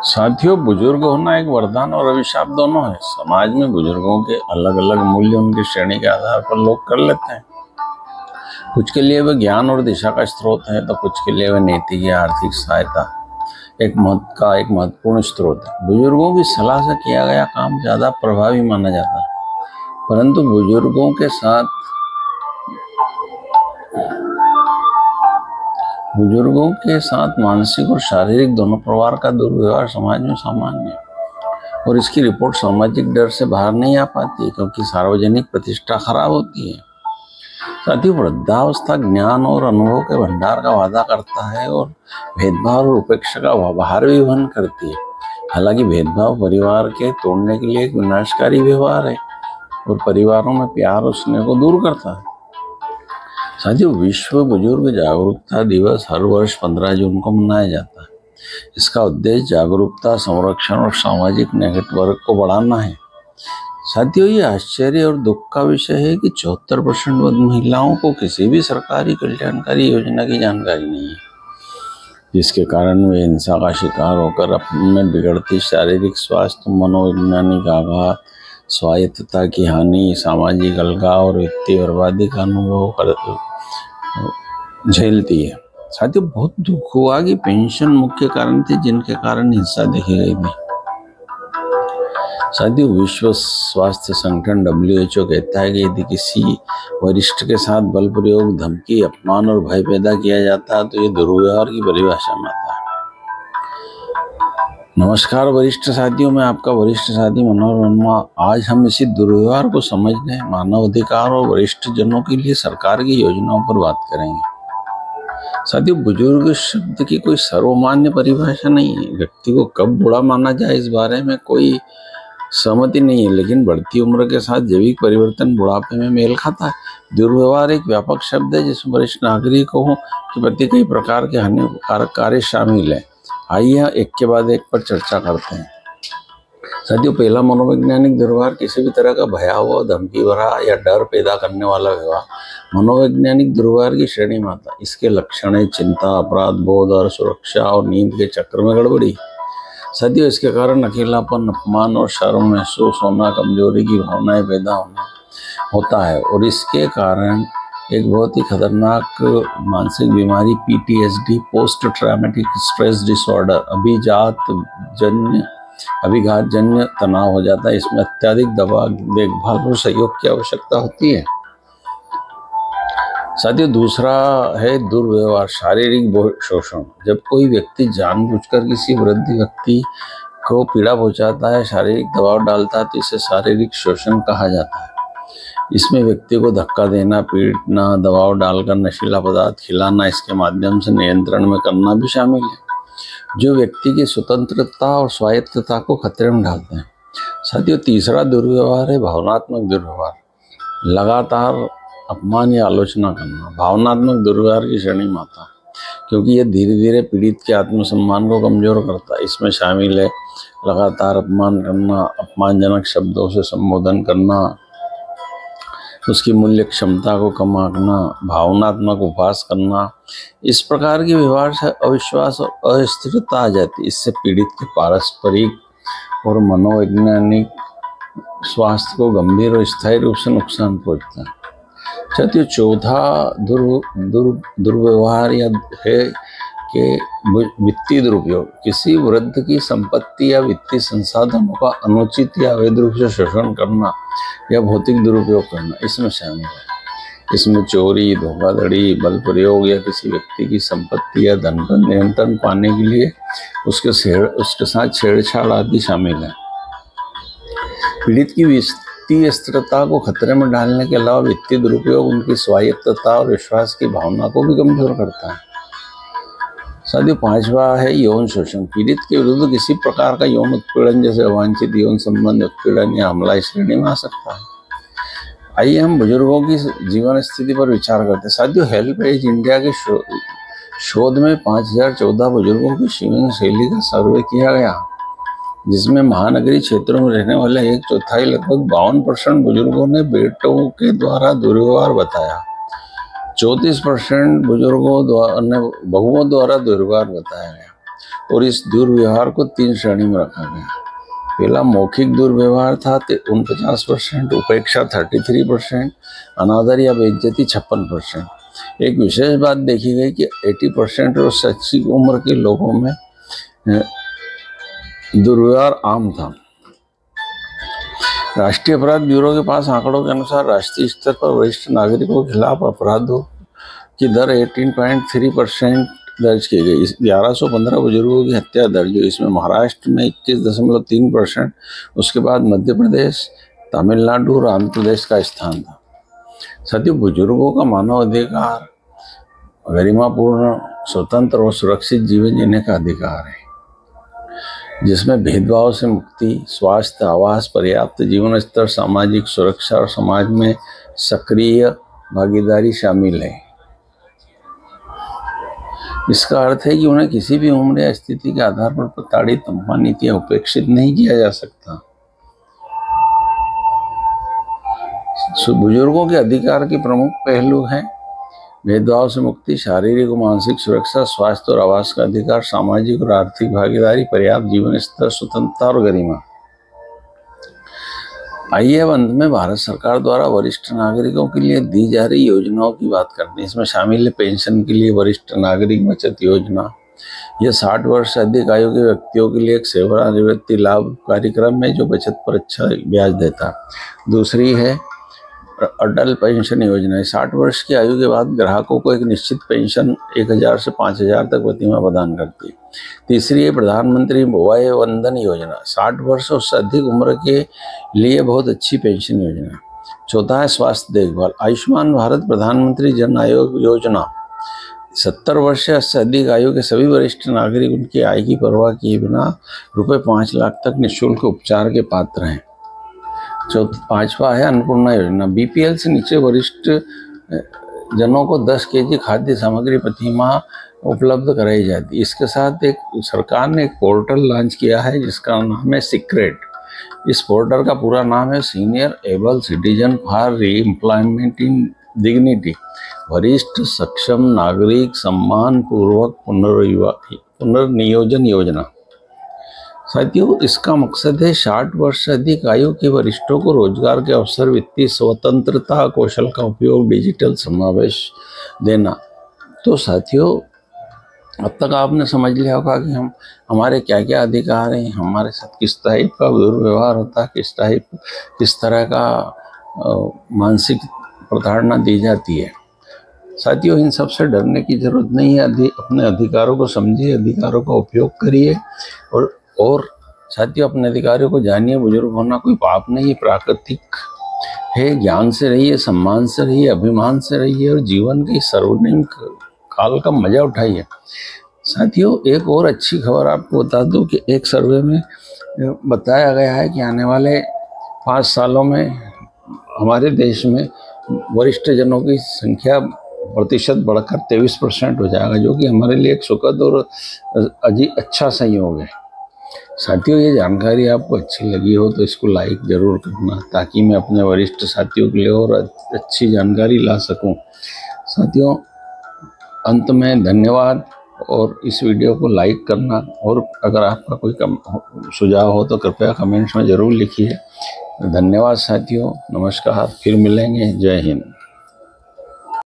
साथियों, बुजुर्ग होना एक वरदान और अभिशाप दोनों है। समाज में बुजुर्गों के अलग अलग मूल्य उनकी श्रेणी के आधार पर लोग कर लेते हैं। कुछ के लिए वे ज्ञान और दिशा का स्रोत है, तो कुछ के लिए वे नैतिक या आर्थिक सहायता एक महत्वपूर्ण स्रोत है। बुजुर्गों की सलाह से किया गया काम ज्यादा प्रभावी माना जाता है, परंतु बुजुर्गों के साथ मानसिक और शारीरिक दोनों प्रकार का दुर्व्यवहार समाज में सामान्य है और इसकी रिपोर्ट सामाजिक डर से बाहर नहीं आ पाती है, क्योंकि सार्वजनिक प्रतिष्ठा खराब होती है। साथियों, वृद्धावस्था ज्ञान और अनुभव के भंडार का वादा करता है और भेदभाव और उपेक्षा का व्यवहार भी वहन करती है। हालांकि भेदभाव परिवार के तोड़ने के लिए एक विनाशकारी व्यवहार है और परिवारों में प्यार और स्नेह को दूर करता है। साथियों, विश्व बुजुर्ग जागरूकता दिवस हर वर्ष 15 जून को मनाया जाता है। इसका उद्देश्य जागरूकता, संरक्षण और सामाजिक नेटवर्क को बढ़ाना है। साथियों, ये आश्चर्य और दुख का विषय है कि 74% महिलाओं को किसी भी सरकारी कल्याणकारी योजना की जानकारी नहीं है, जिसके कारण वे हिंसा का शिकार होकर अपने बिगड़ती शारीरिक स्वास्थ्य, मनोवैज्ञानिक आघात, स्वायत्तता की हानि, सामाजिक अलगाव और वित्तीय बर्बादी का अनुभव झेलती है। साथियों, बहुत दुख हुआ कि पेंशन मुख्य कारण थे जिनके कारण हिंसा देखी गई थी। साथियों, विश्व स्वास्थ्य संगठन WHO कहता है कि यदि किसी वरिष्ठ के साथ बल प्रयोग, धमकी, अपमान और भय पैदा किया जाता है तो ये दुर्व्यवहार की परिभाषा में आता है। नमस्कार वरिष्ठ साथियों, मैं आपका वरिष्ठ साथी मनोहर वर्मा। आज हम इसी दुर्व्यवहार को समझने, मानव अधिकार और वरिष्ठ जनों के लिए सरकार की योजनाओं पर बात करेंगे। साथियों, बुजुर्ग शब्द की कोई सर्वमान्य परिभाषा नहीं है। व्यक्ति को कब बूढ़ा माना जाए इस बारे में कोई सहमति नहीं है, लेकिन बढ़ती उम्र के साथ जैविक परिवर्तन बुढ़ापे में मेल खाता है। दुर्व्यवहार एक व्यापक शब्द है जिसमें वरिष्ठ नागरिकों के प्रति कई प्रकार के हानिकारक कार्य शामिल है। आइए एक के बाद एक पर चर्चा करते हैं। साथियों, पहला मनोवैज्ञानिक दुर्व्यवहार किसी भी तरह का भयावह, धमकी भरा या डर पैदा करने वाला व्यवहार मनोवैज्ञानिक दुर्व्यवहार की श्रेणी में आता है। इसके लक्षण है चिंता, अपराध बोध और सुरक्षा और नींद के चक्र में गड़बड़ी। साथियों, इसके कारण अकेलापन, अपमान और शर्म महसूस होना, कमजोरी की भावनाएं पैदा होता है और इसके कारण एक बहुत ही खतरनाक मानसिक बीमारी PTSD, post traumatic stress disorder, अभिघातजन्य तनाव हो जाता है। इसमें अत्यधिक दबाव, देखभाल और सहयोग की आवश्यकता होती है। साथियों, दूसरा है दुर्व्यवहार, शारीरिक शोषण। जब कोई व्यक्ति जानबूझकर किसी वृद्ध व्यक्ति को पीड़ा पहुंचाता है, शारीरिक दबाव डालता है, तो इसे शारीरिक शोषण कहा जाता है। इसमें व्यक्ति को धक्का देना, पीटना, दबाव डालकर नशीला पदार्थ खिलाना, इसके माध्यम से नियंत्रण में करना भी शामिल है, जो व्यक्ति की स्वतंत्रता और स्वायत्तता को खतरे में डालते हैं। साथियों, तीसरा दुर्व्यवहार है भावनात्मक दुर्व्यवहार, लगातार अपमान या आलोचना करना भावनात्मक दुर्व्यवहार की श्रेणी में आता है, क्योंकि यह धीरे धीरे पीड़ित के आत्मसम्मान को कमजोर करता है। इसमें शामिल है लगातार अपमान करना, अपमानजनक शब्दों से संबोधन करना, उसकी मूल्य क्षमता को कम आंकना, भावनात्मक उपहास करना। इस प्रकार के व्यवहार से अविश्वास और अस्थिरता आ जाती है। इससे पीड़ित के पारस्परिक और मनोवैज्ञानिक स्वास्थ्य को गंभीर और स्थायी रूप से नुकसान पहुंचता है। साथियों, चौथा दुर्व्यवहार या है कि वित्तीय दुरुपयोग, किसी वृद्ध की संपत्ति या वित्तीय संसाधनों का अनुचित या अवैध रूप से शोषण करना या भौतिक दुरुपयोग करना इसमें शामिल है। इसमें चोरी, धोखाधड़ी, बल प्रयोग या किसी व्यक्ति की संपत्ति या धन पर नियंत्रण पाने के लिए उसके साथ छेड़छाड़ आदि शामिल है। पीड़ित की वित्तीय स्थिरता को खतरे में डालने के अलावा वित्तीय दुरुपयोग उनकी स्वायत्तता और विश्वास की भावना को भी कमजोर करता है। साथियों, पांचवा है यौन शोषण। पीड़ित के विरुद्ध किसी प्रकार का यौन उत्पीड़न, जैसे अवांछित यौन संबंध उत्पीड़न या हमला, इस श्रेणी में आ सकता है। आइए हम बुजुर्गों की जीवन स्थिति पर विचार करते हैं। साथियों, हेल्पएज इंडिया के शोध में 5014 बुजुर्गों की जीवन शैली का सर्वे किया गया, जिसमें महानगरीय क्षेत्रों में रहने वाले 1/4 लगभग 52% बुजुर्गों ने बेटों के द्वारा दुर्व्यवहार बताया। 34% बुजुर्गों ने बहुओं द्वारा दुर्व्यवहार बताया गया। और इस दुर्व्यवहार को 3 श्रेणी में रखा गया। पहला मौखिक दुर्व्यवहार था 49%, उपेक्षा 33%, अनादर या बेइज्जती 56%। एक विशेष बात देखी गई कि 80% और 80 उम्र के लोगों में दुर्व्यवहार आम था। राष्ट्रीय अपराध ब्यूरो के पास आंकड़ों के अनुसार राष्ट्रीय स्तर पर वरिष्ठ नागरिकों के खिलाफ अपराधों की दर 18.3% दर्ज की गई। 1115 बुजुर्गों की हत्या दर्ज हुई। इसमें महाराष्ट्र में 21.3%, उसके बाद मध्य प्रदेश, तमिलनाडु और आंध्र प्रदेश का स्थान था। साथियों, बुजुर्गों का मानव अधिकार गरिमापूर्ण, स्वतंत्र और सुरक्षित जीवन जीने का अधिकार है, जिसमें भेदभाव से मुक्ति, स्वास्थ्य, आवास, पर्याप्त जीवन स्तर, सामाजिक सुरक्षा और समाज में सक्रिय भागीदारी शामिल है। इसका अर्थ है कि उन्हें किसी भी उम्र या स्थिति के आधार पर प्रताड़ित, अपमानित या उपेक्षित नहीं किया जा सकता। बुजुर्गों के अधिकार के प्रमुख पहलू हैं भेदभाव से मुक्ति, शारीरिक और मानसिक सुरक्षा, स्वास्थ्य और आवास का अधिकार, सामाजिक और आर्थिक भागीदारी, पर्याप्त जीवन स्तर, स्वतंत्रता और गरिमा। आइए अब अंत में भारत सरकार द्वारा वरिष्ठ नागरिकों के लिए दी जा रही योजनाओं की बात करते हैं। इसमें शामिल है पेंशन के लिए वरिष्ठ नागरिक बचत योजना। यह 60 वर्ष से अधिक आयु के व्यक्तियों के लिए एक सेवानिवृत्ति लाभ कार्यक्रम है जो बचत पर अच्छा ब्याज देता है। दूसरी है अटल पेंशन योजना। 60 वर्ष की आयु के बाद ग्राहकों को एक निश्चित पेंशन 1000 से 5000 तक प्रतिमाह प्रदान करती है। तीसरी है प्रधानमंत्री वय वंदन योजना। 60 वर्ष और से अधिक उम्र के लिए बहुत अच्छी पेंशन योजना। चौथा है स्वास्थ्य देखभाल। आयुष्मान भारत प्रधानमंत्री जन आरोग्य योजना। 70 वर्ष से अधिक आयु के सभी वरिष्ठ नागरिक उनकी आय की परवाह किए बिना ₹5 लाख तक निःशुल्क उपचार के पात्र हैं। पांचवा है अन्नपूर्णा योजना। बीपीएल से नीचे वरिष्ठ जनों को 10 केजी खाद्य सामग्री प्रतिमाह उपलब्ध कराई जाती है। इसके साथ एक सरकार ने एक पोर्टल लॉन्च किया है जिसका नाम है सीक्रेट। इस पोर्टल का पूरा नाम है सीनियर एबल सिटीजन फॉर री एम्प्लॉयमेंट इन डिग्निटी, वरिष्ठ सक्षम नागरिक सम्मान पूर्वक पुनर्नियोजन योजना। साथियों, इसका मकसद है 60 वर्ष से अधिक आयु के वरिष्ठों को रोजगार के अवसर, वित्तीय स्वतंत्रता, कौशल का उपयोग, डिजिटल समावेश देना। तो साथियों, अब तक आपने समझ लिया होगा कि हमारे क्या क्या अधिकार हैं, हमारे साथ किस टाइप का दुर्व्यवहार होता है, किस तरह का मानसिक प्रताड़ना दी जाती है। साथियों, इन सब से डरने की जरूरत नहीं है। अपने अधिकारों को समझिए, अधिकारों का उपयोग करिए और साथियों, अपने अधिकारों को जानिए। बुजुर्ग होना कोई पाप नहीं, प्राकृतिक है। ज्ञान से रहिए, सम्मान से रहिए, अभिमान से रहिए और जीवन के स्वर्णिम काल का मजा उठाइए। साथियों, एक और अच्छी खबर आपको बता दूं कि एक सर्वे में बताया गया है कि आने वाले 5 सालों में हमारे देश में वरिष्ठ जनों की संख्या प्रतिशत बढ़कर 23% हो जाएगा, जो कि हमारे लिए एक सुखद और अच्छा संयोग है। साथियों, ये जानकारी आपको अच्छी लगी हो तो इसको लाइक ज़रूर करना, ताकि मैं अपने वरिष्ठ साथियों के लिए और अच्छी जानकारी ला सकूं। साथियों, अंत में धन्यवाद और इस वीडियो को लाइक करना, और अगर आपका कोई सुझाव हो तो कृपया कमेंट्स में ज़रूर लिखिए। धन्यवाद साथियों, नमस्कार, फिर मिलेंगे। जय हिंद।